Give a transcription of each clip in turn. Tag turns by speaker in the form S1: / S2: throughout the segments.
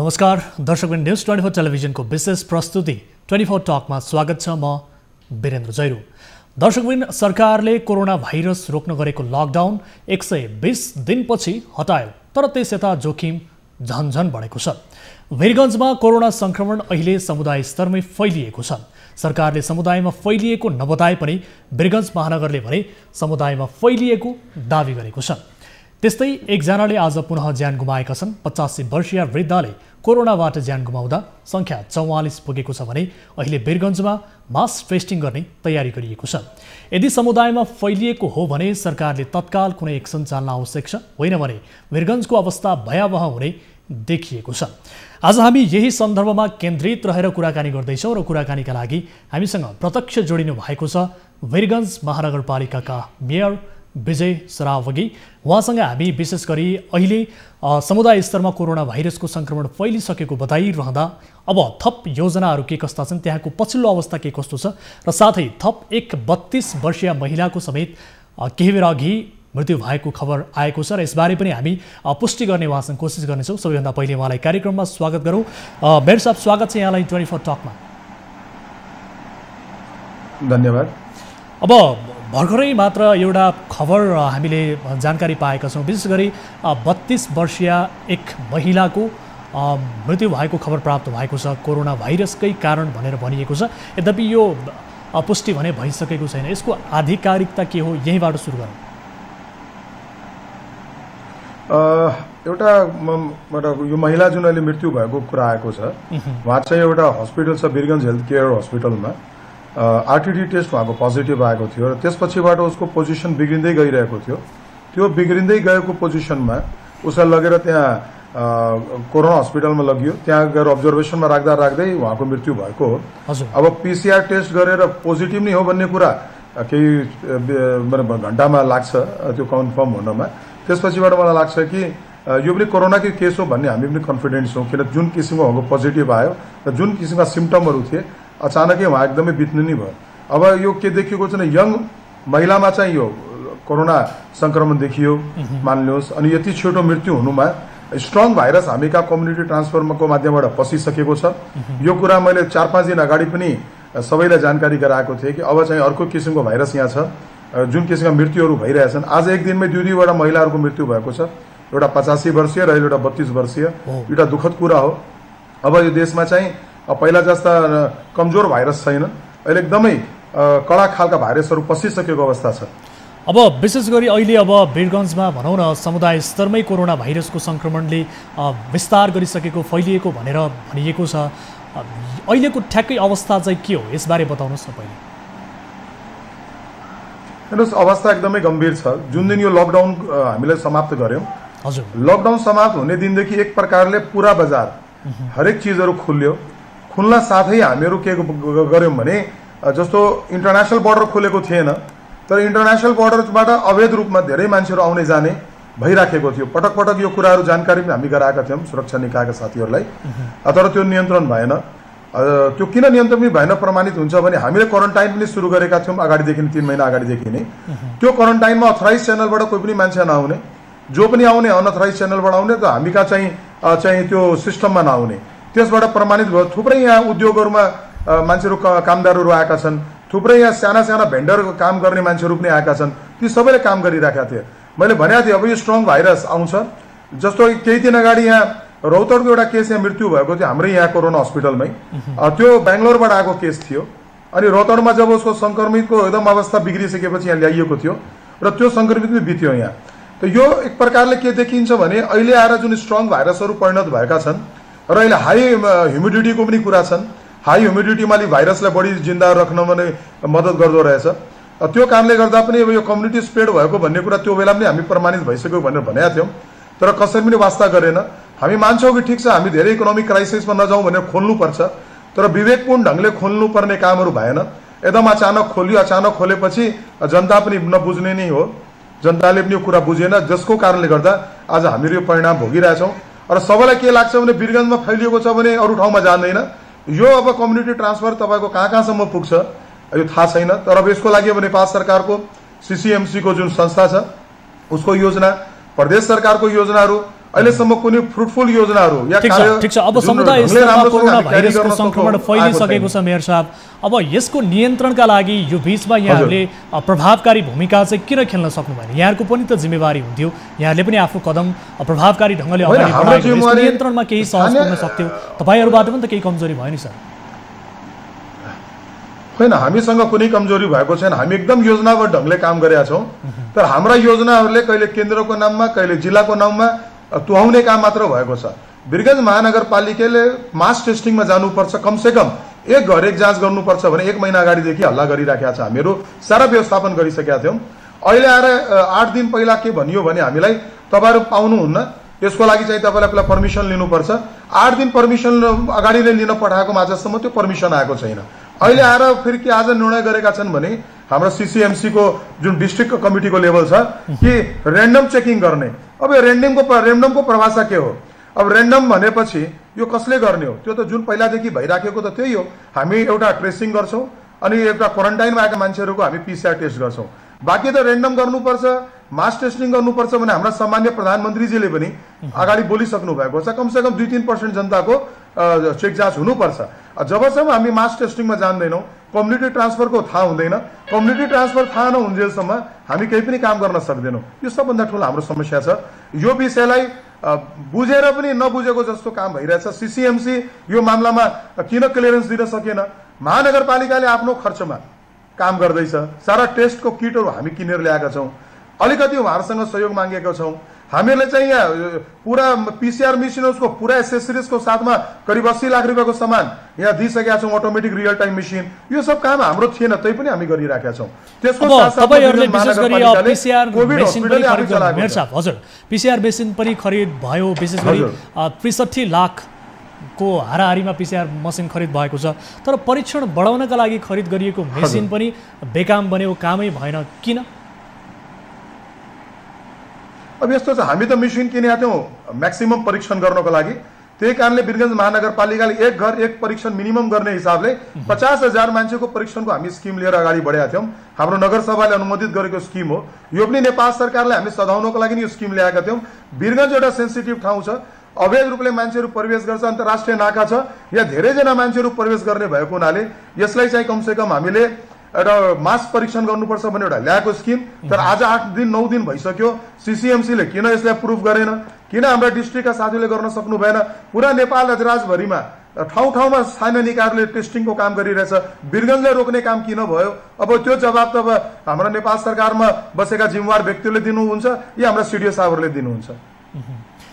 S1: नमस्कार दर्शकवृन्द, न्यूज 24 टेलिभिजनको विशेष प्रस्तुति 24 टकमा स्वागत छ। म वीरेन्द्र जैरू। दर्शकवृन्द, सरकारले कोरोना भाइरस रोक्न गरेको लकडाउन 120 दिनपछि हटायो, तर त्यस यता जोखिम झनझन बढेको छ। वीरगञ्जमा कोरोना संक्रमण अहिले समुदाय स्तरमै फैलिएको छ। सरकारले समुदायमा फैलिएको नबताए पनि वीरगञ्ज महानगरले भने समुदायमा फैलिएको दावी गरेको छ। त्यस्तै एकजनाले आज पुनः ज्यान गुमाएका छन्। 85 वर्षीय वृद्धले कोरोनाबाट ज्यान गुमाउँदा संख्या 44 पुगेको छ भने अहिले वीरगञ्जमा मास टेस्टिङ गर्ने तयारी गरिएको छ। यदि समुदायमा फैलिएको हो भने सरकारले तत्काल कुनै एक्सन चाल्न आवश्यक छ, होइन भने वीरगञ्जको अवस्था भयावह हुने देखिएको छ। आज हामी यही सन्दर्भमा केन्द्रित रहेर कुराकानी गर्दैछौँ र कुराकानीका लागि हामीसँग प्रत्यक्ष जोडिनु भएको छ वीरगञ्ज महानगरपालिकाका मेयर विजय सरावगी। उहाँसँग हामी विशेष गरी अहिले समुदाय स्तरमा कोरोना भाइरसको संक्रमण फैलिसकेको बताइरहँदा अब थप योजनाहरू के कस्ता छन्, त्यहाँको पछिल्लो अवस्था के कस्तो छ र साथै थप एक 32 वर्षीय महिलाको समेत केही बेर अघि मृत्यु भएको खबर आएको छ र यसबारे पनि हामी पुष्टि गर्ने उहाँसँग कोसिस गर्नेछौँ। सबैभन्दा पहिले उहाँलाई कार्यक्रममा स्वागत गरौँ। मेयर साहब, स्वागत छ यहाँलाई 24 टकमा।
S2: धन्यवाद।
S1: अब भर्खरै मात्र एउटा खबर हामीले जानकारी पाएका छौँ, विशेष गरी 32 वर्षीय एक महिलाको मृत्यु भएको खबर प्राप्त भएको छ कोरोना भाइरसकै कारण भनेर भनिएको छ। यद्यपि यो पुष्टि भने भइसकेको छैन, यसको आधिकारिकता के हो, यहीँबाट सुरु गरौँ।
S2: एउटा यो महिला जुन अहिले मृत्यु भएको कुरा आएको छ, उहाँ चाहिँ एउटा हस्पिटल छ वीरगञ्ज हेल्थ केयर हस्पिटलमा आरटीडी टेस्ट उहाँको पोजिटिभ आएको थियो र त्यसपछिबाट उसको पोजिसन बिग्रिँदै गइरहेको थियो। त्यो बिग्रिँदै गएको पोजिसनमा उसलाई लगेर त्यहाँ कोरोना हस्पिटलमा लगियो। त्यहाँ गएर अब्जर्भेसनमा राख्दा राख्दै उहाँको मृत्यु भएको हो। अब पीसीआर टेस्ट गरेर पोजिटिभ नै हो भन्ने कुरा केही घण्टामा लाग्छ त्यो कन्फर्म हुनमा। त्यसपछिबाट मलाई लाग्छ कि यो पनि कोरोनाकै केस हो भन्ने हामी पनि कन्फिडेन्स छौँ, किन जुन किसिमको उहाँको पोजिटिभ आयो र जुन किसिमका सिम्टमहरू थिए अचानकै उहाँ एकदमै बित्नु नै भयो। अब यो के देखिएको छ भने यङ महिलामा चाहिँ यो कोरोना संक्रमण देखियो मान्नुहोस्, अनि यति छिटो मृत्यु हुनुमा स्ट्रङ भाइरस हामी कहाँ कम्युनिटी ट्रान्सफरको माध्यमबाट पसिसकेको छ। यो कुरा मैले 4-5 दिन अगाडि पनि सबैलाई जानकारी गराएको थिएँ कि अब चाहिँ अर्को किसिमको भाइरस यहाँ छ, जुन किसिमका मृत्युहरू भइरहेछन्। आज एक दिनमै 2-2वटा महिलाहरूको मृत्यु भएको छ, एउटा 85 वर्षीय र एउटा 32 वर्षीय। एउटा दुःखद कुरा हो। अब यो देशमा चाहिँ पहिला जस्ता कमजोर भाइरस छैन, अहिले एकदमै कडा खालका भाइरसहरू पसिसकेको अवस्था छ।
S1: अब विशेष गरी अहिले अब वीरगञ्जमा भनौँ न समुदाय स्तरमै कोरोना भाइरसको संक्रमणले विस्तार गरिसकेको फैलिएको भनेर भनिएको छ। अहिलेको ठ्याक्कै अवस्था चाहिँ के हो, यसबारे बताउनुहोस् न पहिले।
S2: हेर्नुहोस्, अवस्था एकदमै गम्भीर छ। जुन दिन यो लकडाउन हामीले समाप्त गऱ्यौँ,
S1: हजुर,
S2: लकडाउन समाप्त हुने दिनदेखि एक प्रकारले पुरा बजार हरेक चिजहरू खुल्यो। खुल्न साथै हामीहरू के गर्यौँ भने जस्तो इन्टरनेसनल बोर्डर खोलेको थिएन, तर इन्टरनेसनल बोर्डरबाट अवैध रूपमा धेरै मान्छेहरू आउने जाने भइराखेको थियो। पटक पटक यो कुराहरू जानकारी पनि हामी गराएका थियौँ सुरक्षा निकायका साथीहरूलाई, तर त्यो नियन्त्रण भएन। त्यो किन नियन्त्रण भएन प्रमाणित हुन्छ भने हामीले क्वारेन्टाइन पनि सुरु गरेका थियौँ अगाडिदेखि, 3 महिना अगाडिदेखि नै। त्यो क्वारेन्टाइनमा अथराइज च्यानलबाट कोही पनि मान्छे नआउने, जो पनि आउने अनअथराइज च्यानलबाट आउने, त हामी कहाँ चाहिँ त्यो सिस्टममा नआउने, त्यसबाट प्रमाणित भयो। थुप्रै यहाँ उद्योगहरूमा मान्छेहरू कामदारहरू आएका छन्, थुप्रै यहाँ साना साना भेन्डर काम गर्ने मान्छेहरू पनि आएका छन्, ती सबैले काम गरिरहेका थिए। मैले भनेको थिएँ अब यो स्ट्रङ भाइरस आउँछ। जस्तो केही दिन अगाडि यहाँ रौतडको एउटा केस यहाँ मृत्यु भएको थियो हाम्रै यहाँ कोरोना हस्पिटलमै। त्यो बेङ्गलोरबाट आएको केस थियो, अनि रौतडमा जब उसको सङ्क्रमितको एकदम अवस्था बिग्रिसकेपछि यहाँ ल्याइएको थियो र त्यो सङ्क्रमित पनि बित्यो यहाँ। त यो एक प्रकारले के देखिन्छ भने अहिले आएर जुन स्ट्रङ भाइरसहरू परिणत भएका छन् र अहिले हाई ह्युमिडिटीको पनि कुरा छन्। हाई ह्युमिडिटीमा भाइरसलाई बढी जिन्दा राख्नमा नै मद्दत गर्दो रहेछ। त्यो कारणले गर्दा पनि अब यो कम्युनिटी स्प्रेड भएको भन्ने कुरा त्यो बेला पनि हामी प्रमाणित भइसक्यो भनेर भनेका थियौँ, तर कसरी पनि वास्ता गरेन। हामी मान्छौँ कि ठिक छ हामी धेरै इकोनोमिक क्राइसिसमा नजाउँ भनेर खोल्नुपर्छ, तर विवेकपूर्ण ढङ्गले खोल्नुपर्ने कामहरू भएन। एकदम अचानक खोल्यो, अचानक खोलेपछि जनता पनि नबुझ्ने नै हो, जनताले पनि यो कुरा बुझेन, जसको कारणले गर्दा आज हामीहरू यो परिणाम भोगिरहेछौँ। र सबैलाई के लाग्छ भने वीरगञ्जमा फैलिएको छ भने अरू ठाउँमा जाँदैन। यो अब कम्युनिटी ट्रान्सफर तपाईँको कहाँ कहाँसम्म पुग्छ यो थाहा छैन, तर अब यसको लागि अब नेपाल सरकारको CCMC को जुन संस्था छ उसको योजना, प्रदेश सरकारको योजनाहरू अहिलेसम्म कुनै फ्रुटफुल योजनाहरू या
S1: ठीक छ। अब समुदाय स्तरमा कोरोना भाइरसको संक्रमण फैलिसकेको छ मेयर साहब, अब यसको नियन्त्रणका लागि यो बीचमा यहाँहरूले प्रभावकारी भूमिका चाहिँ किन खेल्न सक्नु भएन? यहाँहरूको पनि त जिम्मेवारी हुन्थ्यो, यहाँहरूले पनि आफ्नो कदम प्रभावकारी ढङ्गले अगाडि बढाएको नियन्त्रणमा केही सहज पुग्न सक्थ्यो, तपाईँहरूबाट पनि त केही कमजोरी भयो नि सर?
S2: होइन, हामीसँग कुनै कमजोरी भएको छैन, हामी एकदम योजनाबद्ध ढङ्गले काम गरेका छौँ। तर हाम्रा योजनाहरूले कहिले केन्द्रको नाममा कहिले जिल्लाको नाममा तुहाउने काम मात्र भएको छ। वीरगञ्ज महानगरपालिकाले मास टेस्टिङमा जानुपर्छ, कमसेकम एक घर एक जाँच गर्नुपर्छ भने 1 महिना अगाडिदेखि हल्ला गरिराखेका छ। हामीहरू सारा व्यवस्थापन गरिसकेका थियौँ। अहिले आएर 8 दिन पहिला के भनियो भने हामीलाई तपाईँहरू पाउनुहुन्न, यसको लागि चाहिँ तपाईँलाई पहिला पर्मिसन लिनुपर्छ। 8 दिन पर्मिसन अगाडि नै लिन पठाएको आजसम्म त्यो पर्मिसन आएको छैन। अहिले आएर फेरि के आज निर्णय गरेका छन् भने हाम्रो CCMC को जुन डिस्ट्रिक्ट कमिटीको लेभल छ कि ऱ्यान्डम चेकिङ गर्ने। अब यो ऱ्यान्डमको परिभाषा के हो? अब ऱ्यान्डम भनेपछि यो कसले गर्ने हो? त्यो त जुन पहिलादेखि भइराखेको त त्यही हो। हामी एउटा ट्रेसिङ गर्छौँ अनि एउटा क्वारेन्टाइनमा आएका मान्छेहरूको हामी PCR टेस्ट गर्छौँ। बाँकी त ऱ्यान्डम गर्नुपर्छ, मास टेस्टिङ गर्नुपर्छ भने हाम्रा सामान्य प्रधानमन्त्रीजीले पनि अगाडि बोलिसक्नु भएको छ। कमसेकम 2-3% जनताको चेक जाँच हुनुपर्छ। जबसम्म हामी मास टेस्टिङमा जान्दैनौँ, कम्युनिटी ट्रान्सफरको थाहा हुँदैन, कम्युनिटी ट्रान्सफर थाहा नहुन्जेलसम्म हामी केही पनि काम गर्न सक्दैनौँ। यो सबभन्दा ठुलो हाम्रो समस्या छ। यो विषयलाई बुझेर पनि नबुझेको जस्तो काम भइरहेछ। CCMC यो मामलामा किन क्लियरेन्स दिन सकेन? महानगरपालिकाले आफ्नो खर्चमा काम गर्दैछ, सारा टेस्टको किटहरू हामी किनेर ल्याएका छौँ, अलिकति उहाँहरूसँग सहयोग मागेका छौँ। हामीहरूले चाहिँ यहाँ पुरा PCR मेसिन उसको पुरा एसेसरिजको साथमा करिब 80 लाख रुपियाँको सामान यहाँ दिइसकेका छौँ, अटोमेटिक रियल टाइम मेसिन। यो सब काम हाम्रो थिएन, तै पनि हामी गरिराखेका छौँ। त्यसको
S1: तपाईहरुले विशेष गरी PCR मेसिन पनि खरिद गर्नु मेयर साहब, हजुर PCR मेसिन पनि खरिद भयो, विशेष गरी 65 लाख को हाराहारीमा PCR मसिन खरिद भएको छ। तर परीक्षण बढाउनका लागि खरिद गरिएको मेसिन पनि बेकाम बन्यो, कामै भएन, किन?
S2: अब यस्तो छ, हामी त मेसिन किनेका थियौँ म्याक्सिमम परीक्षण गर्नको लागि। त्यही कारणले वीरगञ्ज महानगरपालिकाले एक घर एक परीक्षण मिनिमम गर्ने हिसाबले 50,000 मान्छेको परीक्षणको हामी स्किम लिएर अगाडि बढेका थियौँ। हाम्रो नगरसभाले अनुमोदित गरेको स्किम हो यो। पनि नेपाल सरकारले हामी सधाउनको लागि यो स्किम ल्याएका थियौँ। वीरगञ्ज एउटा सेन्सिटिभ ठाउँ छ, अवैध रूपले मान्छेहरू प्रवेश गर्छ, अन्तर्राष्ट्रिय नाका छ, यहाँ धेरैजना मान्छेहरू प्रवेश गर्ने भएको हुनाले यसलाई चाहिँ कमसेकम हामीले एउटा मास परीक्षण गर्नुपर्छ भने एउटा ल्याएको स्किम। तर आज 8 दिन 9 दिन भइसक्यो, CCMCले किन यसलाई प्रुफ गरेन? किन हाम्रा डिस्ट्रिक्टका साथीहरूले गर्न सक्नु भएन? पुरा नेपाल राज्यभरिमा ठाउँ ठाउँमा स्थानीय निकायहरूले टेस्टिङको काम गरिरहेछ, वीरगञ्जले रोक्ने काम किन भयो? अब त्यो जवाब त अब हाम्रो नेपाल सरकारमा बसेका जिम्मेवार व्यक्तिहरूले दिनुहुन्छ या हाम्रा CDO साहबहरूले दिनुहुन्छ।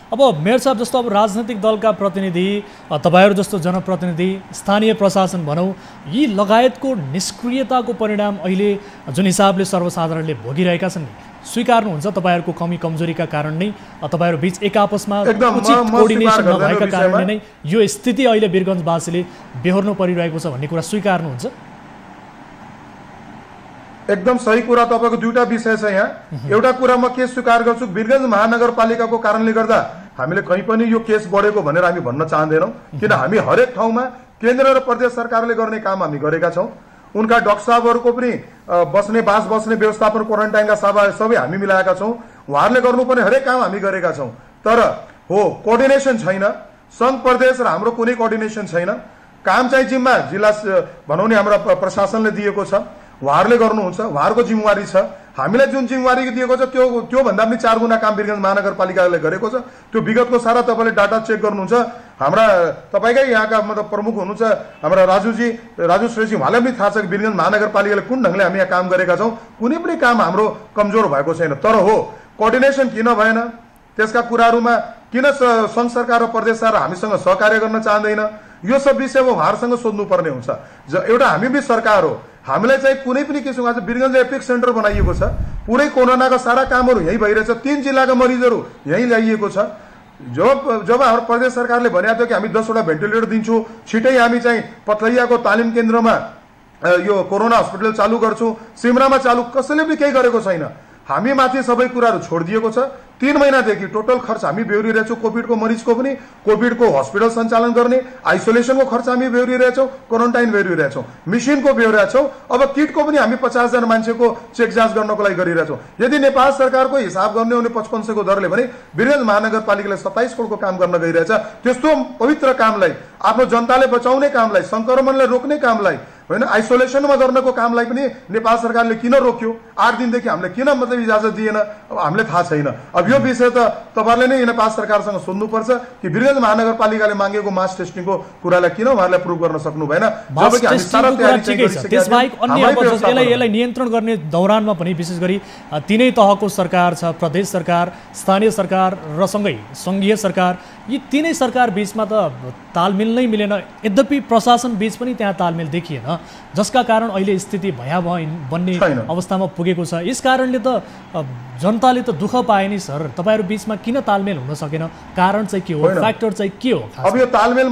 S1: अब मेयर साहब जस्तो अब राजनैतिक दलका प्रतिनिधि, तपाईहरु जस्तो जनप्रतिनिधि, स्थानीय प्रशासन भनौँ, यी लगायतको निष्क्रियताको परिणाम अहिले जुन हिसाबले सर्वसाधारणले भोगिरहेका छन्, स्वीकार्नुहुन्छ तपाईहरुको कमी कमजोरीका कारण नै तपाईहरु बीच एक आपसमा उचित कोर्डिनेसन नभएका कारणले नै यो स्थिति अहिले वीरगञ्जवासीले बेहोर्नु परिरहेको छ भन्ने कुरा स्वीकार्नुहुन्छ?
S2: एकदम सही कुरा। तपाईको दुईटा विषय छ यहाँ। एउटा कुरा म के स्वीकार गर्छु, वीरगञ्ज महानगरपालिकाको कारणले गर्दा हामीले कहीँ पनि यो केस बढेको भनेर हामी भन्न चाहँदैनौँ, किन हामी हरेक ठाउँमा केन्द्र र प्रदेश सरकारले गर्ने काम हामी गरेका छौँ। उनका डाक्टर साहबहरूको पनि बास बस्ने व्यवस्थापन, क्वारेन्टाइनका सबै हामी मिलाएका छौँ। उहाँहरूले गर्नुपर्ने हरेक काम हामी गरेका छौँ। तर हो कोअर्डिनेसन छैन, सङ्घ प्रदेश र हाम्रो कुनै कोअर्डिनेसन छैन। काम चाहिँ जिम्मा जिल्ला भनौँ नि हाम्रो प्रशासनले दिएको छ, उहाँहरूले गर्नुहुन्छ, उहाँहरूको जिम्मेवारी छ। हामीलाई जुन जिम्मेवारी दिएको छ त्यो भन्दा पनि 4 गुणा काम वीरगञ्ज महानगरपालिकाले गरेको छ। त्यो विगतको सारा तपाईँले डाटा चेक गर्नुहुन्छ। हाम्रा तपाईँकै यहाँका मतलब प्रमुख हुनुहुन्छ हाम्रा राजु श्रेष्ठी, उहाँलाई पनि थाहा छ कि वीरगञ्ज महानगरपालिकाले कुन ढङ्गले हामी यहाँ काम गरेका छौँ। कुनै पनि काम हाम्रो कमजोर भएको छैन। तर हो कोअर्डिनेसन किन भएन, त्यसका कुराहरूमा किन सङ्घ सरकार र प्रदेश सरकार हामीसँग सहकार्य गर्न चाहँदैन, यो सब विषयमा उहाँहरूसँग सोध्नुपर्ने हुन्छ। एउटा हामी पनि सरकार हो, हामीलाई चाहिँ कुनै पनि किसिमको आज वीरगञ्ज एपिक सेन्टर बनाइएको छ, पुरै कोरोनाका सारा कामहरू यहीँ भइरहेछ, 3 जिल्लाका मरिजहरू यहीँ ल्याइएको छ। जब हाम्रो प्रदेश सरकारले भनेको थियो कि हामी 10वटा भेन्टिलेटर दिन्छौँ, छिटै हामी चाहिँ पथलैयाको तालिम केन्द्रमा यो कोरोना हस्पिटल चालु गर्छौँ, सिमरामा चालु, कसैले पनि केही गरेको छैन। हामी माथि सबै कुराहरू छोडिदिएको छ। 3 महिनादेखि टोटल खर्च हामी बेहोरिरहेछौँ। कोभिडको मरिजको पनि, कोभिडको हस्पिटल सञ्चालन गर्ने, आइसोलेसनको खर्च हामी बेहोरिरहेछौँ, क्वारेन्टाइन बेहोरिरहेछौँ, मेसिनको बेहोरिरहेछौँ। अब किटको पनि हामी 50 जना मान्छेको चेक जाँच गर्नको लागि गरिरहेछौँ। यदि नेपाल सरकारको हिसाब गर्ने हो भने 5500 को दरले भने वीरगञ्ज महानगरपालिकाले 27 करोडको काम गर्न गइरहेछ। त्यस्तो पवित्र कामलाई, आफ्नो जनताले बचाउने कामलाई, संक्रमणलाई रोक्ने कामलाई, होइन आइसोलेसनमा गर्नको कामलाई पनि नेपाल सरकारले किन रोक्यो? 8 दिनदेखि हामीले किन मतलब इजाजत दिएन? अब हामीले थाहा छैन। अब यो विषय त तपाईहरुले नै नेपाल सरकारसँग सोध्नुपर्छ कि वीरगञ्ज महानगरपालिकाले मागेको मास टेस्टिङको कुरालाई किन उहाँहरूले प्रुभ गर्न सक्नु भएन?
S1: जबकि हामी सारा तयारी गरिसकेका छौं। त्यसबाहेक अन्य अब यसलाई नियन्त्रण गर्ने दौरानमा पनि विशेष गरी तीनै तहको सरकार छ, प्रदेश सरकार, स्थानीय सरकार र सँगै संघीय सरकार। यी तीनै सरकार बीचमा त तालमेल नै मिलेन। यद्यपि प्रशासन बीच पनि त्यहाँ तालमेल देखिएन, जसका कारण अहिले स्थिति भयावह बन्ने अवस्थामा पुगेको छ। यस कारणले त जनताले त दुःख पाए नि सर। तपाईहरु बीचमा किन तालमेल हुन सकेन? कारण चाहिँ के हो? फ्याक्टर चाहिँ के हो?
S2: अब यो तालमेल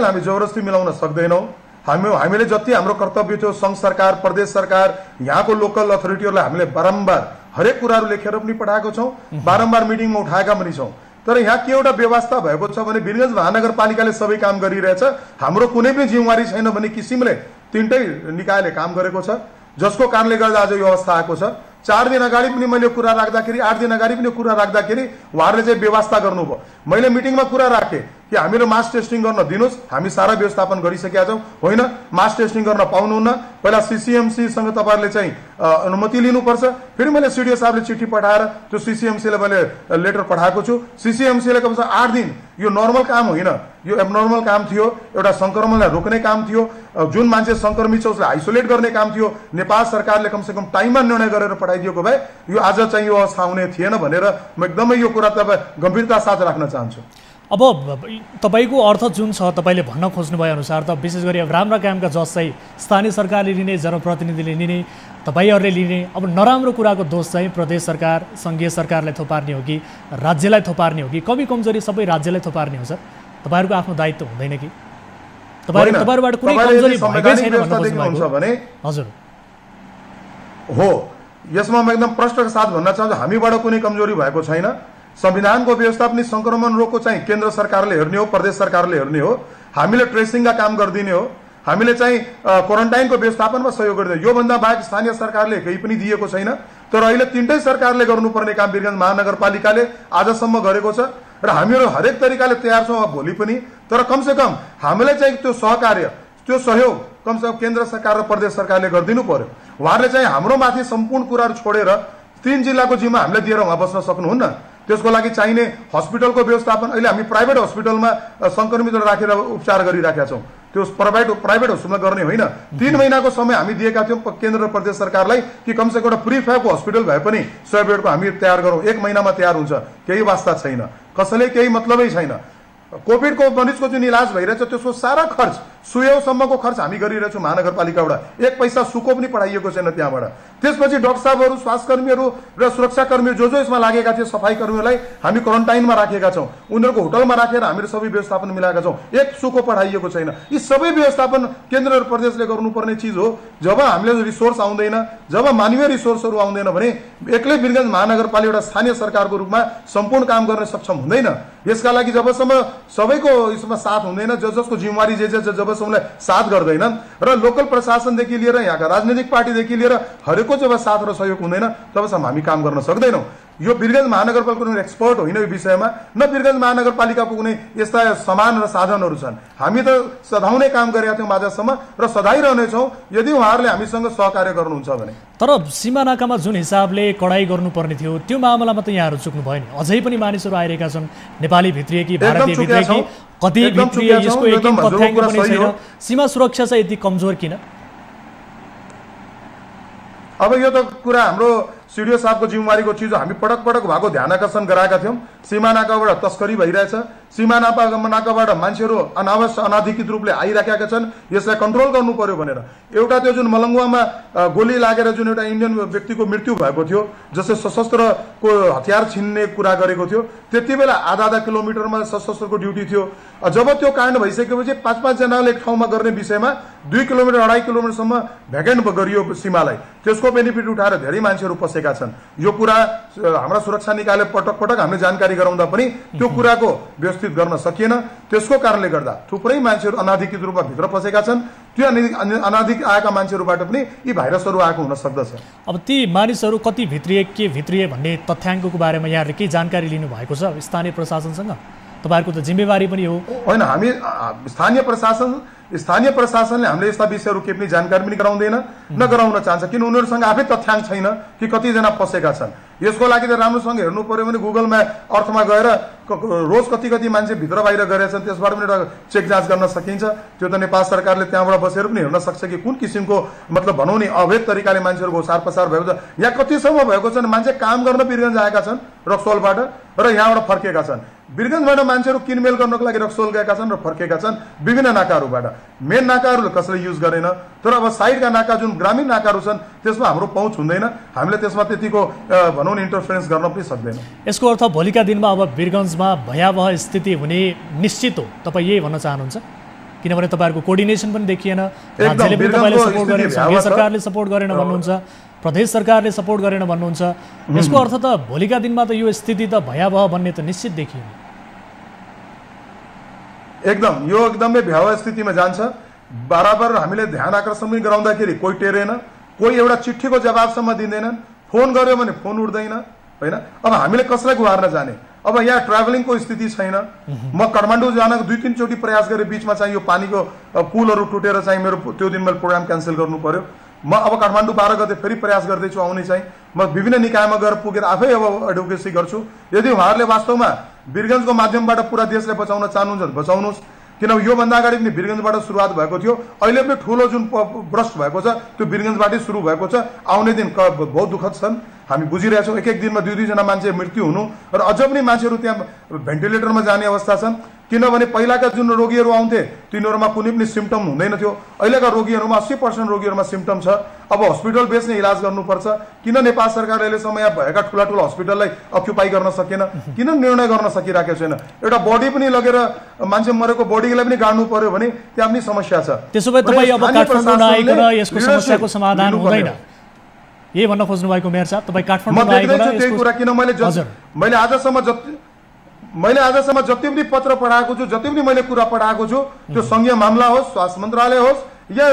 S2: हामी जबरजस्ती मिलाउन सक्दैनौं। हामीले जति हाम्रो कर्तव्य थियो, संघ सरकार, प्रदेश सरकार, यहाँको लोकल अथोरिटीहरुलाई हामीले बारम्बार हरेक कुराहरु लेखेर पनि पठाएको छौं, बारम्बार मिटिङमा उठाएका पनि छौं। तर यहाँ के एउटा व्यवस्था भएको छ भने वीरगञ्ज महानगरपालिकाले सबै काम गरिरहेछ, हाम्रो कुनै पनि जिम्मेवारी छैन भन्ने किसिमले तीनटै निकायले काम गरेको छ, जसको कारणले गर्दा आज यो अवस्था आएको छ। 4 दिन अगाडि पनि मैले कुरा राख्दाखेरि, 8 दिन अगाडि पनि कुरा राख्दाखेरि उहाँहरूले चाहिँ व्यवस्था गर्नुभयो। मैले मिटिङमा कुरा राखेँ कि हामीहरू मास टेस्टिङ गर्न दिनुस्, हामी सारा व्यवस्थापन गरिसकेका छौँ। होइन, मास टेस्टिङ गर्न पाउनुहुन्न, पहिला सीसीएमसी सँग तपाईहरुले चाहिँ अनुमति लिनुपर्छ। फेरि मैले सीडीओ साहबले चिठी पठाएर त्यो सीसीएमसी ले मैले लेटर पठाएको छु। सीसीएमसी ले कमसे 8 दिन, यो नर्मल काम होइन, यो एबनर्मल काम थियो, एउटा संक्रमणलाई रोक्ने काम थियो, जुन मान्छे संक्रमित छ उसलाई आइसोलेट गर्ने काम थियो। नेपाल सरकारले कमसे कम टाइममा निर्णय गरेर पठाइदिएको भए यो आज चाहिँ यो अवस्था हुने थिएन भनेर म एकदमै यो कुरा तपाईँ गम्भीरता साथ राख्न चाहन्छु।
S1: अब तपाईको अर्थ जुन छ, तपाईले भन्न खोज्नु भए अनुसार त विशेष गरी अब राम्रा कामका जस चाहिँ स्थानीय सरकारले लिने, जनप्रतिनिधिले लिने, तपाईहरुले लिने, अब नराम्रो कुराको दोष चाहिँ प्रदेश सरकार, संघीय सरकारलाई थोपार्ने हो कि राज्यलाई थोपार्ने हो कि कमी कमजोरी सबै राज्यलाई थोपार्ने हो सर? तपाईहरुको आफ्नो दायित्व हुँदैन कि? तपाईहरुबाट कुनै कमजोरी भएकै छैन भन्न खोज्नुहुन्छ भने? हजुर
S2: हो, यसमा म एकदम प्रष्टका साथ भन्न चाहन्छु, हामीबाट कुनै कमजोरी भएको छैन। संविधानको व्यवस्था पनि संक्रमण रोकको चाहिँ केन्द्र सरकारले हेर्ने हो, प्रदेश सरकारले हेर्ने हो। हामीले ट्रेसिङका काम गरिदिने हो, हामीले चाहिँ क्वारेन्टाइनको व्यवस्थापनमा सहयोग गरिदिने। यो भन्दा बाहेक स्थानीय सरकारले केही पनि दिएको छैन। तर अहिले तीनटै सरकारले गर्नुपर्ने काम वीरगञ्ज महानगरपालिकाले आजसम्म गरेको छ र हामीहरू हरेक तरिकाले तयार छौँ अब भोलि पनि। तर कमसे कम हामीले चाहिँ त्यो सहकार्य, त्यो सहयोग कमसे कम केन्द्र सरकार र प्रदेश सरकारले गरिदिनु पर्यो। उहाँहरूले चाहिँ हाम्रो माथि सम्पूर्ण कुराहरू छोडेर 3 जिल्लाको जिम्मा हामीले दिएर उहाँ बस्न सक्नुहुन्न। त्यसको लागि चाहिने हस्पिटलको व्यवस्थापन, अहिले हामी प्राइभेट हस्पिटलमा संक्रमितहरू राखेर उपचार गरिराखेका छौँ। त्यो प्राइभेट हस्पिटलमा गर्ने होइन। 3 महिनाको समय हामी दिएका थियौँ केन्द्र र प्रदेश सरकारलाई कि कमसेकम एउटा प्रिफ्याबको हस्पिटल भए पनि 100 बेडको हामी तयार गरौँ। 1 महिनामा तयार हुन्छ, केही वास्ता छैन, कसैले केही मतलबै छैन। कोभिडको मरिजको जुन इलाज भइरहेछ त्यसको सारा खर्च, सुयौसम्मको खर्च हामी गरिरहेछौँ महानगरपालिकाबाट। 1 पैसा सुको पनि पठाइएको छैन त्यहाँबाट। त्यसपछि डाक्टर साहबहरू, स्वास्थ्यकर्मीहरू र सुरक्षाकर्मीहरू जो यसमा लागेका थिए, सफाई कर्मीहरूलाई हामी क्वारेन्टाइनमा राखेका छौँ, उनीहरूको होटलमा राखेर हामीले सबै व्यवस्थापन मिलाएका छौँ। 1 सुको पठाइएको छैन। यी सबै व्यवस्थापन केन्द्र र प्रदेशले गर्नुपर्ने चिज हो। जब हामीले रिसोर्स आउँदैन, जब मानवीय रिसोर्सहरू आउँदैन भने एक्लै वीरगञ्ज महानगरपालिका एउटा स्थानीय सरकारको रूपमा सम्पूर्ण काम गर्न सक्षम हुँदैन। यसका लागि जबसम्म सबैको यसमा साथ हुँदैन, जसको जिम्मेवारी जबसम्म साथ गर्दैनन् र लोकल प्रशासनदेखि लिएर यहाँका राजनीतिक पार्टीदेखि लिएर हरेकको जब साथ र सहयोग हुँदैन तबसम्म हामी काम गर्न सक्दैनौँ। यो वीरगञ्ज महानगरपालिकाको कुनै एक्सपर्ट होइन यो विषयमा, न वीरगञ्ज महानगरपालिकाको कुनै यस्ता सामान र साधनहरू छन्। हामी त सधाउने काम गरेका थियौँ आजसम्म र सधाइरहनेछौँ यदि उहाँहरूले हामीसँग सहकार्य गर्नुहुन्छ भने।
S1: तर सीमा नाकामा जुन हिसाबले कडाई गर्नुपर्ने थियो त्यो मामलामा त यहाँहरू चुक्नु भयो नि। अझै पनि मानिसहरू आइरहेका छन्, नेपाली भित्रिए कि भारतीय भित्रिए कि कति भित्रिए, यसको एकदम तथ्याङ्क पनि छैन। सीमा सुरक्षा चाहिँ यति कमजोर किन?
S2: अब यो त कुरा हाम्रो सीडीओ साहबको जिम्मेवारीको चिज हो। हामी पटक पटक उहाँको ध्यान आकर्षण गराएका थियौँ। सीमा नाकाबाट तस्करी भइरहेछ, सीमा नाकाबाट मान्छेहरू अनाधिकृत रूपले आइराखेका छन्, यसलाई कन्ट्रोल गर्नु पर्यो भनेर। एउटा त्यो जुन मलङ्गुवामा गोली लागेर जुन एउटा इन्डियन व्यक्तिको मृत्यु भएको थियो, जसले सशस्त्रको हतियार छिन्ने कुरा गरेको थियो, त्यति बेला आधा किलोमिटरमा सशस्त्रको ड्युटी थियो। जब त्यो काण्ड भइसकेपछि 5-5 जनाले एक ठाउँमा गर्ने विषयमा 2 किलोमिटर 2.5 किलोमिटरसम्म भ्याकेन्ट गरियो सीमालाई। त्यसको बेनिफिट उठाएर धेरै मान्छेहरू पसेका छन्। यो कुरा हाम्रा सुरक्षा निकायले पटक पटक हामीले जानकारी गराउँदा पनि त्यो कुराको व्यवस्थित गर्न सकिएन। त्यसको कारणले गर्दा थुप्रै मान्छेहरू अनाधिकृत रूपमा भित्र पसेका छन्। त्यो अनाधिकृत आएका मान्छेहरूबाट पनि यी भाइरसहरू आएको हुन सक्दछ।
S1: अब ती मानिसहरू कति भित्रिए, के भित्रिए भन्ने तथ्याङ्कको बारेमा यहाँहरूले के जानकारी लिनु भएको छ स्थानीय प्रशासनसँग? तपाईहरुको त जिम्मेवारी पनि हो
S2: होइन। हामी स्थानीय प्रशासनले हामीले यस्ता विषयहरू के पनि जानकारी पनि गराउँदैन, नगराउन चाहन्छ, किन उनीहरूसँग आफै तथ्याङ्क छैन कि कतिजना फसेका छन्। यसको लागि त राम्रोसँग हेर्नु पर्यो भने गुगलमा अर्थमा गएर रोज कति मान्छे भित्र बाहिर गरेका छन्, त्यसबाट पनि एउटा चेक जाँच गर्न सकिन्छ। त्यो त नेपाल सरकारले त्यहाँबाट बसेर पनि हेर्न सक्छ कि कुन किसिमको मतलब भनौँ नि अवैध तरिकाले मान्छेहरूको ओसार पसार भएको छ। यहाँ कतिसम्म भएको छन्, मान्छे काम गर्न वीरगञ्ज आएका छन् रक्सौलबाट र यहाँबाट फर्केका छन्। वीरगञ्जबाट मान्छेहरू किनमेल गर्नको लागि रक्सौल गएका छन् र फर्केका छन् विभिन्न नाकाहरूबाट। मेन नाकाहरू कसैले युज गरेन, तर अब साइडका नाका जुन ग्रामीण नाकाहरू छन् त्यसमा हाम्रो पहुँच हुँदैन। हामीले त्यसमा त्यतिको भनौँ न इन्टरफेरेन्स गर्न पनि सक्दैन।
S1: यसको अर्थ भोलिका दिनमा अब वीरगञ्जमा भयावह स्थिति हुने निश्चित हो, तपाईँ यही भन्न चाहनुहुन्छ? किनभने तपाईँहरूको कोअर्डिनेसन पनि देखिएन, सरकारले सपोर्ट गरेन भन्नुहुन्छ, प्रदेश सरकारले सपोर्ट गरेन भन्नुहुन्छ। यसको अर्थ त भोलिका दिनमा त यो स्थिति त भयावह बन्ने त निश्चित देखियो।
S2: एकदम यो एकदमै भयावह स्थितिमा जान्छ। बराबर हामीले ध्यान आकर्षण पनि गराउँदाखेरि कोही टेरेन, कोही एउटा चिठीको जवाबसम्म दिँदैनन्, फोन गर्यो भने फोन उठ्दैन होइन। अब हामीले कसलाई गुहार्न जाने? अब यहाँ ट्राभलिङको स्थिति छैन। म काठमाडौँ जानको 2-3 चोटि प्रयास गरेँ, बिचमा चाहिँ यो पानीको पुलहरू टुटेर चाहिँ मेरो त्यो दिन मैले प्रोग्राम क्यान्सल गर्नु पर्यो। म अब काठमाडौँ 12 गते फेरि प्रयास गर्दैछु आउने चाहिँ। म विभिन्न निकायमा गएर पुगेर आफै अब एडभोकेसी गर्छु। यदि उहाँहरूले वास्तवमा वीरगञ्जको माध्यमबाट पुरा देशलाई बचाउन चाहनुहुन्छ बचाउनुहोस्, किनभने योभन्दा अगाडि पनि वीरगञ्जबाट सुरुवात भएको थियो। अहिले पनि ठुलो जुन ब्रस्ट भएको छ त्यो वीरगञ्जबाटै सुरु भएको छ। आउने दिन बहुत दुःखद छन्, हामी बुझिरहेछौँ। एक दिन 2-2 जना मान्छे मृत्यु हुनु र अझ पनि मान्छेहरू त्यहाँ भेन्टिलेटरमा जाने अवस्था छन्। किनभने पहिलाका जुन रोगीहरू आउँथे तिनीहरूमा कुनै पनि सिम्टम हुँदैन थियो। अहिलेका रोगीहरूमा 80% रोगीहरूमा सिम्टम छ। अब हस्पिटल बेच्ने इलाज गर्नुपर्छ। किन नेपाल सरकारले अहिलेसम्म यहाँ भएका ठुला हस्पिटललाई अक्युपाई गर्न सकेन? किन निर्णय गर्न सकिरहेको छैन? एउटा बडी पनि लगेर मान्छे मरेको बडीलाई पनि गाड्नु पर्यो भने त्यहाँ पनि समस्या छ।
S1: त्यसो भए तपाईँ अब काठमाडौँ नआइकन यसको समस्याको समाधान हुँदैन यही भन्न खोज्नु भएको मेयर साहब? तपाईँ काठमाडौँ नआइकन
S2: त्यही कुरा किन मैले आजसम्म जति पनि पत्र पठाएको छु, जति पनि मैले कुरा पठाएको छु, त्यो संघीय मामला होस्, स्वास्थ्य मन्त्रालय होस् या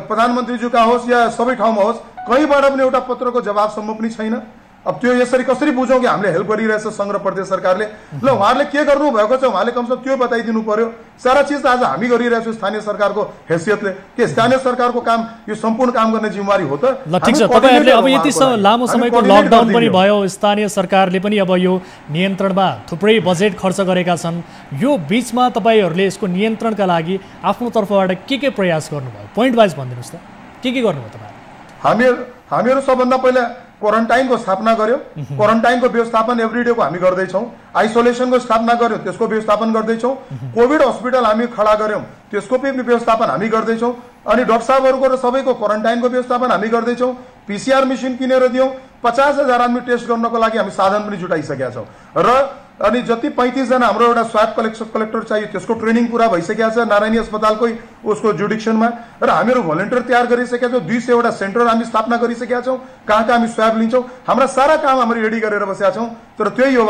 S2: प्रधानमन्त्रीज्यूका होस् या सबै ठाउँमा होस्, कहीँबाट पनि एउटा पत्रको जवाबसम्म पनि छैन। अब त्यो यसरी कसरी बुझौँ कि हामीले हेल्प गरिरहेछ सङ्घ र प्रदेश सरकारले? ल उहाँहरूले के गर्नु भएको छ उहाँले कमसेकम त्यो बताइदिनु पर्यो। सारा चिज त आज हामी गरिरहेछौँ स्थानीय सरकारको हैसियतले। के स्थानीय सरकारको काम यो सम्पूर्ण काम गर्ने जिम्मेवारी हो त?
S1: ल ठिक छ, तपाईहरुले अब यति लामो समयको लकडाउन पनि भयो, स्थानीय सरकारले पनि अब यो नियन्त्रणमा थुप्रै बजेट खर्च गरेका छन्। यो बीचमा तपाईहरुले यसको नियन्त्रणका लागि आफ्नो तर्फबाट के प्रयास गर्नुभयो? पोइन्ट वाइज भनिदिनुस् त, के गर्नुभयो तपाईहरु?
S2: हामीहरू सबभन्दा पहिला क्वारेन्टाइनको स्थापना गर्यो। क्वारेन्टाइनको व्यवस्थापन एभ्रिडेको हामी गर्दैछौँ। आइसोलेसनको स्थापना गर्यो, त्यसको व्यवस्थापन गर्दैछौँ। कोभिड हस्पिटल हामी खडा गर्यौँ, त्यसको पनि व्यवस्थापन हामी गर्दैछौँ। अनि डाक्टर साहबहरूको र सबैको क्वारेन्टाइनको व्यवस्थापन हामी गर्दैछौँ। PCR मेसिन किनेर दियौँ। 50,000 आदमी टेस्ट गर्नको लागि हामी साधन पनि जुटाइसकेका छौँ। र अनि जति 35 जना हाम्रो एउटा स्वाब कलेक्टर चाहियो त्यसको ट्रेनिङ पुरा भइसकेको छ नारायणी अस्पतालकै उसको जुडिक्सनमा। र हामीहरू भोलिन्टियर तयार गरिसकेका छौँ। 200 वटा सेन्टर हामी स्थापना गरिसकेका छौँ। कहाँ हामी स्वाब लिन्छौँ, हाम्रा सारा काम हामी रेडी गरेर बसेका छौँ। तर त्यही हो,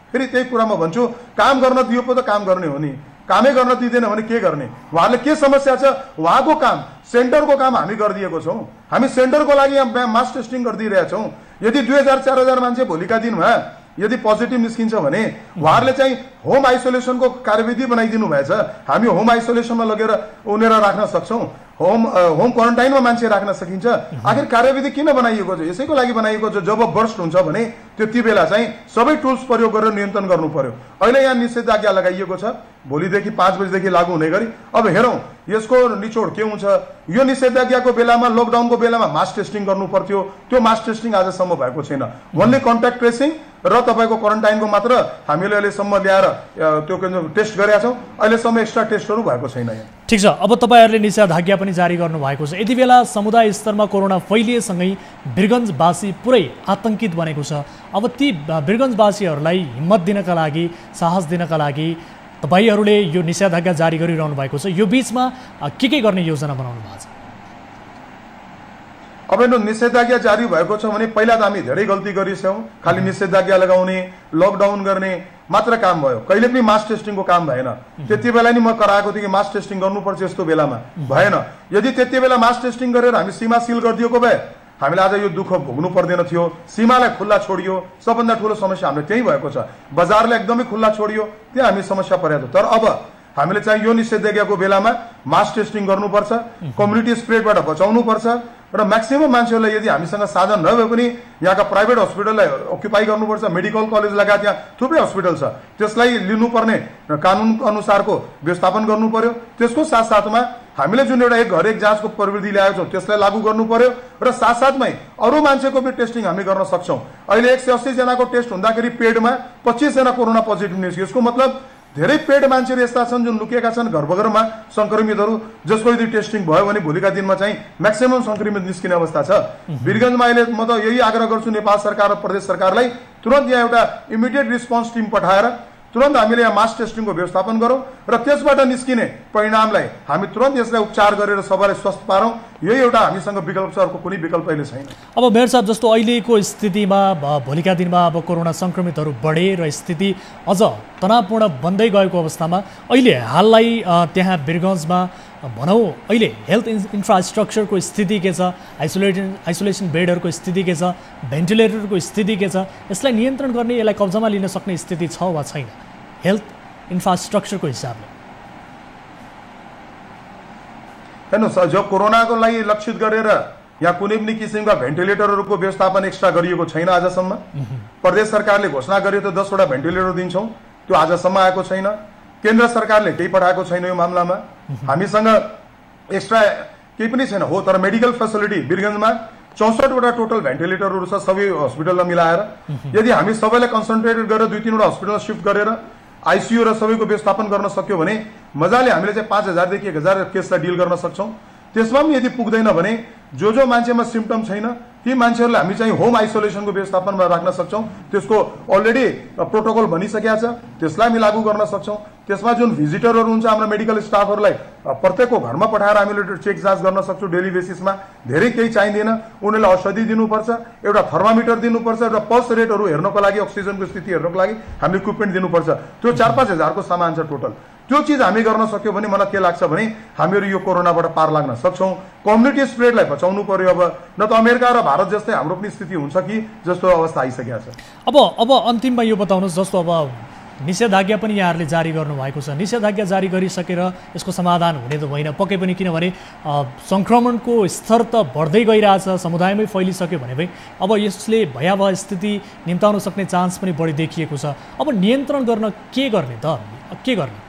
S2: फेरि त्यही कुरामा भन्छु, काम गर्न दियो पो त काम गर्ने हो नि, कामै गर्न दिँदैन भने के गर्ने? उहाँहरूले के समस्या छ? उहाँको काम सेन्टरको काम हामी गरिदिएको छौँ। हामी सेन्टरको लागि यहाँ मास टेस्टिङ गरिदिइरहेछौँ। यदि 2000-4000 मान्छे भोलिका दिनमा यदि पोजिटिभ निस्किन्छ भने उहाँहरूले चाहिँ होम आइसोलेसनको कार्यविधि बनाइदिनु भएछ। हामी होम आइसोलेसनमा लगेर उनीहरू राख्न सक्छौँ। होम क्वारेन्टाइनमा मान्छे राख्न सकिन्छ। आखिर कार्यविधि किन बनाइएको छ? यसैको लागि बनाइएको छ, जब बर्स्ट हुन्छ भने त्यति बेला चाहिँ सबै टुल्स प्रयोग गरेर नियन्त्रण गर्नु पर्यो। अहिले यहाँ निषेधाज्ञा लगाइएको छ, भोलिदेखि 5 बजीदेखि लागू हुने गरी। अब हेरौँ यसको निचोड के हुन्छ। यो निषेधाज्ञाको बेलामा, लकडाउनको बेलामा मास टेस्टिङ गर्नु पर्थ्यो, त्यो मास टेस्टिङ आजसम्म भएको छैन। ओन्ली कन्ट्याक्ट ट्रेसिङ र तपाईँको क्वारेन्टाइनको मात्र हामीले अहिलेसम्म ल्याएर त्यो टेस्ट गरेका छौँ। अहिलेसम्म एक्स्ट्रा टेस्टहरू भएको छैन यहाँ।
S1: ठिक छ, अब तपाईँहरूले निषेधाज्ञा पनि जारी गर्नुभएको छ। यति बेला समुदाय स्तरमा कोरोना फैलिएसँगै वीरगञ्जवासी पुरै आतंकित बनेको छ। अब ती वीरगञ्जवासीहरूलाई हिम्मत दिनका लागि, साहस दिनका लागि तपाईँहरूले यो निषेधाज्ञा जारी गरिरहनु भएको छ। यो बिचमा के गर्ने योजना बनाउनु भएको छ?
S2: अब यो निषेधाज्ञा जारी भएको छ भने पहिला त हामी धेरै गल्ती गरिसक्यौँ। खालि निषेधाज्ञा लगाउने, लकडाउन गर्ने मात्र काम भयो, कहिले पनि मास टेस्टिङको काम भएन। त्यति बेला नि म कराएको थिएँ कि मास टेस्टिङ गर्नुपर्छ, यस्तो बेलामा भएन। यदि त्यति बेला मास टेस्टिङ गरेर हामी सीमा सिल गरिदिएको भए हामीले आज यो दुःख भोग्नु पर्दैन थियो। सीमालाई खुल्ला छोडियो, सबभन्दा ठुलो समस्या हाम्रो त्यही भएको छ। बजारलाई एकदमै खुल्ला छोडियो, त्यहाँ हामी समस्या परेको थियो। तर अब हामीले चाहिँ यो निषेधाज्ञाको बेलामा मास टेस्टिङ गर्नुपर्छ, कम्युनिटी स्प्रेडबाट बचाउनुपर्छ र म्याक्सिमम मान्छेहरूलाई यदि हामीसँग साधन नभए पनि यहाँका प्राइभेट हस्पिटललाई अक्युपाई गर्नुपर्छ। मेडिकल कलेज लगायत यहाँ थुप्रै हस्पिटल छ, त्यसलाई लिनुपर्ने कानुन अनुसारको व्यवस्थापन गर्नु पर्यो। त्यसको साथसाथमा हामीले जुन एउटा एक घर एक जाँचको प्रविधि ल्याएको छौँ त्यसलाई लागू गर्नु पर्यो र साथसाथमै अरू मान्छेको पनि टेस्टिङ हामी गर्न सक्छौँ। अहिले 180 जनाको टेस्ट हुँदाखेरि पेडमा 25 जना कोरोना पोजिटिभ निस्क्यो। यसको मतलब धेरै पेड मान्छेहरू यस्ता छन् जुन लुकेका छन् गर्भगृहमा सङ्क्रमितहरू, जसको यदि टेस्टिङ भयो भने भोलिका दिनमा चाहिँ म्याक्सिमम सङ्क्रमित निस्किने अवस्था छ। वीरगञ्जमा अहिले म त यही आग्रह गर्छु नेपाल सरकार र प्रदेश सरकारलाई, तुरन्त यहाँ एउटा इमिडिएट रिस्पोन्स टिम पठाएर तुरन्त हामीले यहाँ मास टेस्टिङको व्यवस्थापन गरौँ र त्यसबाट निस्किने परिणामलाई हामी तुरन्त यसलाई उपचार गरेर सबैलाई स्वस्थ पारौँ। यही एउटा हामीसँग विकल्प छ, अर्को कुनै विकल्प अहिले छैन।
S1: अब मेयर साहब, जस्तो अहिलेको स्थितिमा भोलिका दिनमा अब कोरोना सङ्क्रमितहरू बढे र स्थिति अझ तनावपूर्ण बन्दै गएको अवस्थामा अहिले हाललाई त्यहाँ वीरगञ्जमा भनौँ अहिले हेल्थ इन्फ्रास्ट्रक्चरको स्थिति के छ, आइसोलेसन बेडहरूको स्थिति के छ, भेन्टिलेटरको स्थिति के छ, यसलाई नियन्त्रण गर्ने, यसलाई कब्जामा लिन सक्ने स्थिति छ वा छैन हेल्थ इन्फ्रास्ट्रक्चरको हिसाबले?
S2: हेर्नुहोस्, जो कोरोनाको लागि लक्षित गरेर यहाँ कुनै पनि किसिमका भेन्टिलेटरहरूको व्यवस्थापन एक्स्ट्रा गरिएको छैन आजसम्म। प्रदेश सरकारले घोषणा गरे त 10 वटा भेन्टिलेटर दिन्छौँ, त्यो आजसम्म आएको छैन। केन्द्र सरकारले केही पठाएको छैन यो मामलामा। हामीसँग एक्स्ट्रा केही पनि छैन हो। तर मेडिकल फेसिलिटी वीरगञ्जमा 64 वटा टोटल भेन्टिलेटरहरू छ सबै हस्पिटलमा मिलाएर। यदि हामी सबैलाई कन्सन्ट्रेटेड गरेर 2-3 वटा हस्पिटल सिफ्ट गरेर आइसियू र सबैको व्यवस्थापन गर्न सक्यो भने मजाले हामीले चाहिँ 5000 देखि 1000 केसलाई डिल गर्न सक्छौँ। त्यसमा पनि यदि पुग्दैन भने जो मान्छेमा सिम्पटम छैन ती मान्छेहरूलाई हामी चाहिँ होम आइसोलेसनको व्यवस्थापनमा राख्न सक्छौँ। त्यसको अलरेडी प्रोटोकल बनिसकेको छ, त्यसलाई हामी लागू गर्न सक्छौँ। त्यसमा जुन भिजिटरहरू हुन्छ हाम्रो मेडिकल स्टाफहरूलाई प्रत्येकको घरमा पठाएर हामीले चेक जाँच गर्न सक्छौँ डेली बेसिसमा। धेरै केही चाहिँदैन, उनीहरूलाई औषधि दिनुपर्छ, एउटा थर्मामिटर दिनुपर्छ, एउटा पल्स रेटहरू हेर्नको लागि, अक्सिजनको स्थिति हेर्नको लागि हामीले इक्विपमेन्ट दिनुपर्छ। त्यो 4-5 हजारको सामान छ टोटल। त्यो चिज हामी गर्न सक्यो भने मलाई के लाग्छ भने हामीहरू यो कोरोनाबाट पार लाग्न सक्छौँ। कम्युनिटी स्प्रेडलाई बचाउनु पर्यो। अब न त अमेरिका र भारत जस्तै हाम्रो पनि स्थिति हुन्छ कि जस्तो अवस्था आइसकेको छ। अब अन्तिममा यो बताउनुहोस्, जस्तो अब निषेधाज्ञा पनि यहाँहरूले जारी गर्नुभएको छ। निषेधाज्ञा जारी गरिसकेर यसको समाधान हुने त होइन पक्कै पनि, किनभने सङ्क्रमणको स्तर त बढ्दै गइरहेछ, समुदायमै फैलिसक्यो भने अब यसले भयावह स्थिति निम्ताउन सक्ने चान्स पनि बढी देखिएको छ। अब नियन्त्रण गर्न के गर्ने त? के गर्ने?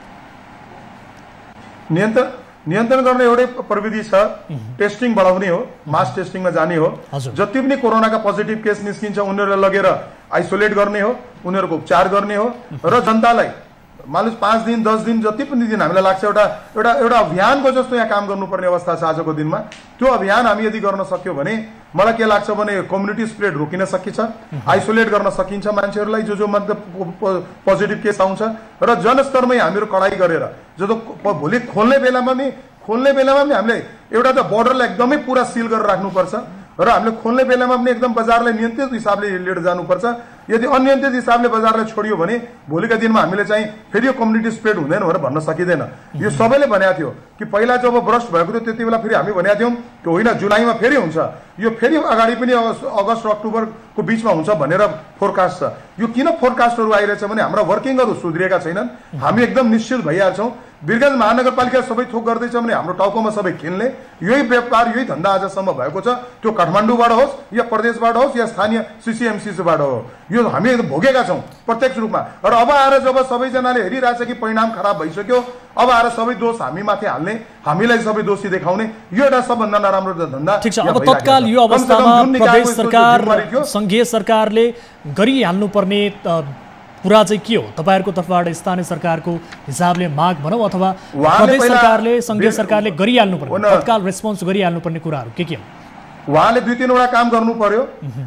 S2: नियन्त्रण गर्ने एउटै प्रविधि छ, टेस्टिङ बढाउने हो, मास टेस्टिङमा जाने हो। जति पनि कोरोनाका पोजिटिभ केस निस्किन्छ उनीहरूलाई लगेर आइसोलेट गर्ने हो, उनीहरूको उपचार गर्ने हो र जनतालाई मानिस 5 दिन 10 दिन जति पनि दिन हामीलाई लाग्छ एउटा अभियानको जस्तो यहाँ काम गर्नुपर्ने अवस्था छ आजको दिनमा। त्यो अभियान हामी यदि गर्न सक्यो भने मलाई के लाग्छ भने कम्युनिटी स्प्रेड रोकिन सकिन्छ, आइसोलेट गर्न सकिन्छ मान्छेहरूलाई जो मतलब पोजिटिभ केस आउँछ र जनस्तरमै हामीहरू कडाई गरेर भोलि खोल्ने बेलामा पनि हामीले एउटा त बोर्डरलाई एकदमै पुरा सिल गरेर राख्नुपर्छ र हामीले खोल्ने बेलामा पनि एकदम बजारलाई नियन्त्रित हिसाबले लिएर जानुपर्छ। यदि अनियन्त्रित हिसाबले बजारलाई छोडियो भने भोलिका दिनमा हामीले चाहिँ फेरि यो कम्युनिटी स्प्रेड हुँदैन भनेर भन्न सकिँदैन। यो सबैले भनेको थियो कि पहिला जब ब्रस्ट भएको थियो त्यति बेला फेरि हामी भनेको थियौँ कि होइन जुलाईमा फेरि हुन्छ, यो फेरि अगाडि पनि अगस्त अक्टोबरको बिचमा हुन्छ भनेर फोरकास्ट छ। यो किन फोरकास्टहरू आइरहेछ भने हाम्रा वर्किङहरू सुध्रिएका छैनन्। हामी एकदम निश्चित भइहाल्छौँ। वीरगञ्ज महानगरपालिका सबै थोक गर्दैछ भने हाम्रो टाउकोमा सबै खेल्ने यही व्यापार यही धन्दा आजसम्म भएको छ। त्यो काठमाडौँबाट होस् या प्रदेशबाट होस् या स्थानीय सिसिएमसीबाट हो, यो हामी भोगेका छौँ प्रत्यक्ष रूपमा। र अब आएर जब सबैजनाले हेरिरहेछ कि परिणाम खराब भइसक्यो अब आएर सबै दोष हामी माथि हाल्ने, हामीलाई सबै दोषी देखाउने, यो एउटा सबभन्दा नराम्रो धन्दा।
S1: ठीक छ, अब तत्काल यो अवस्थामा प्रदेश सरकार संघीय सरकारले गरिहाल्नुपर्ने कुरा चाहिँ के हो? तपाईहरुको तर्फबाट स्थानीय सरकारको हिसाबले माग भनौं अथवा प्रदेश सरकारले संघीय सरकारले गरिहाल्नुपर्ने तत्काल रेस्पोन्स गरिहाल्नुपर्ने कुराहरू के हो?
S2: उहाँले 2-3 वटा काम गर्नु पर्यो।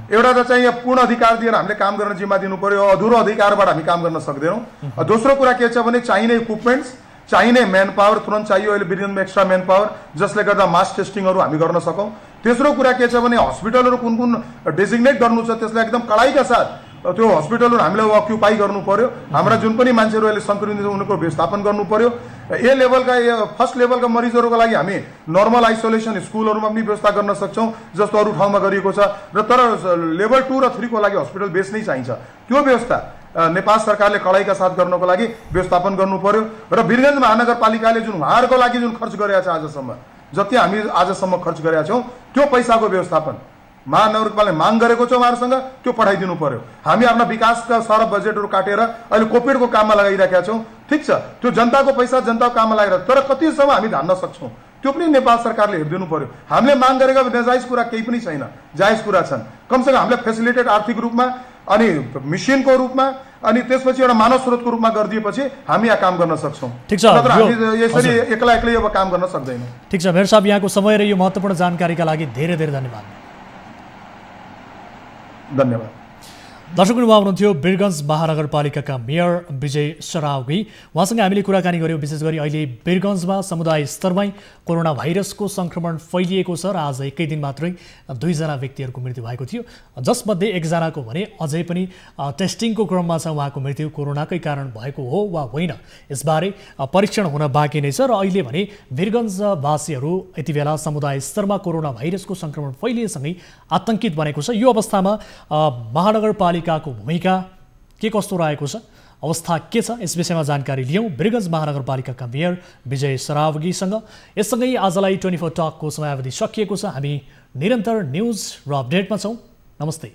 S2: एउटा त चाहिँ पूर्ण अधिकार दिएर हामीले काम गर्न जिम्मा दिनु पर्यो, अधुरो अधिकारबाट हामी काम गर्न सक्दैनौँ। दोस्रो कुरा के छ भने चाहिने इक्विपमेन्ट्स, चाहिने म्यान पावर तुरन्त चाहियो, अहिले वीरेन्द्रमा एक्स्ट्रा म्यान पावर जसले गर्दा मास टेस्टिङहरू हामी गर्न सकौँ। तेस्रो कुरा के छ भने हस्पिटलहरू कुन कुन डेजिग्नेट गर्नु छ त्यसलाई एकदम कडाइका साथ त्यो हस्पिटलहरू हामीले अक्युपाई गर्नु पर्यो। हाम्रा जुन पनि मान्छेहरू अहिले सङ्क्रमित उनको व्यवस्थापन गर्नु पर्यो। ए लेभलका फर्स्ट लेभलका मरिजहरूको लागि हामी नर्मल आइसोलेसन स्कुलहरूमा पनि व्यवस्था गर्न सक्छौँ जस्तो अरू ठाउँमा गरिएको छ। र तर लेभल 2 र 3 को लागि हस्पिटल बेस नै चाहिन्छ। त्यो व्यवस्था नेपाल सरकारले कडाइका साथ गर्नको लागि व्यवस्थापन गर्नु पर्यो। र वीरगञ्ज महानगरपालिकाले जुन उहाँहरूको लागि जुन खर्च गरेको छ आजसम्म, जति हामी आजसम्म खर्च गरेका छौँ त्यो पैसाको व्यवस्थापन महानगरपालिकाले माग गरेको छ उहाँहरूसँग, त्यो पठाइदिनु पर्यो। हामी आफ्ना विकासका सारा बजेटहरू काटेर अहिले कोभिडको काममा लगाइरहेका छौँ। ठिक छ, त्यो जनताको पैसा जनताको काममा लगाएर, तर कतिसम्म हामी धान्न सक्छौँ त्यो पनि नेपाल सरकारले हेरिदिनु पर्यो। हामीले माग गरेका नजायज कुरा केही पनि छैन, जायज कुरा छन्। कमसेकम हामीले फेसिलिटेट आर्थिक रूपमा अनि मिसिनको रूपमा अनि त्यसपछि एउटा मानव स्रोतको रूपमा गरिदिएपछि हामी यहाँ काम गर्न सक्छौँ।
S1: ठिक छ,
S2: नत्र हामी यसरी एक्लै अब काम गर्न सक्दैनौँ।
S1: ठिक छ भेर साहब, यहाँको समय र यो महत्त्वपूर्ण जानकारीका लागि धेरै धेरै धन्यवाद।
S2: धन्यवाद।
S1: दर्शकहरू, उहाँ हुनुहुन्थ्यो वीरगञ्ज महानगरपालिकाका मेयर विजय सरावगी। उहाँसँग हामीले कुराकानी गर्यौँ विशेष गरी अहिले वीरगञ्जमा समुदाय स्तरमै कोरोना भाइरसको सङ्क्रमण फैलिएको छ र आज एकै दिन मात्रै 2 जना व्यक्तिहरूको मृत्यु भएको थियो, जसमध्ये 1 जनाको भने अझै पनि टेस्टिङको क्रममा छ। उहाँको मृत्यु कोरोनाकै कारण भएको हो वा होइन यसबारे परीक्षण हुन बाँकी नै छ। र अहिले भने वीरगञ्जवासीहरू यति बेला समुदाय स्तरमा कोरोना भाइरसको सङ्क्रमण फैलिएसँगै आतंकित बनेको छ। यो अवस्थामा महानगरपालिकाको भूमिका के कस्तो रहेको छ, अवस्था के छ, यस विषयमा जानकारी लियौँ वीरगञ्ज महानगरपालिकाका मेयर विजय सरावगीसँग। यससँगै आजलाई 24 टकको समयावधि सकिएको छ। हामी निरन्तर न्युज र अपडेटमा छौँ। नमस्ते।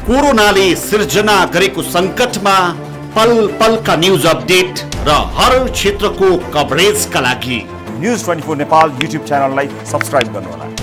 S3: कोरोनाले सिर्जना गरेको सङ्कटमा पल पलका न्युज अपडेट र हर क्षेत्रको कभरेजका लागि
S4: न्युज 24 नेपाल युट्युब च्यानललाई सब्स्क्राइब गर्नुहोला।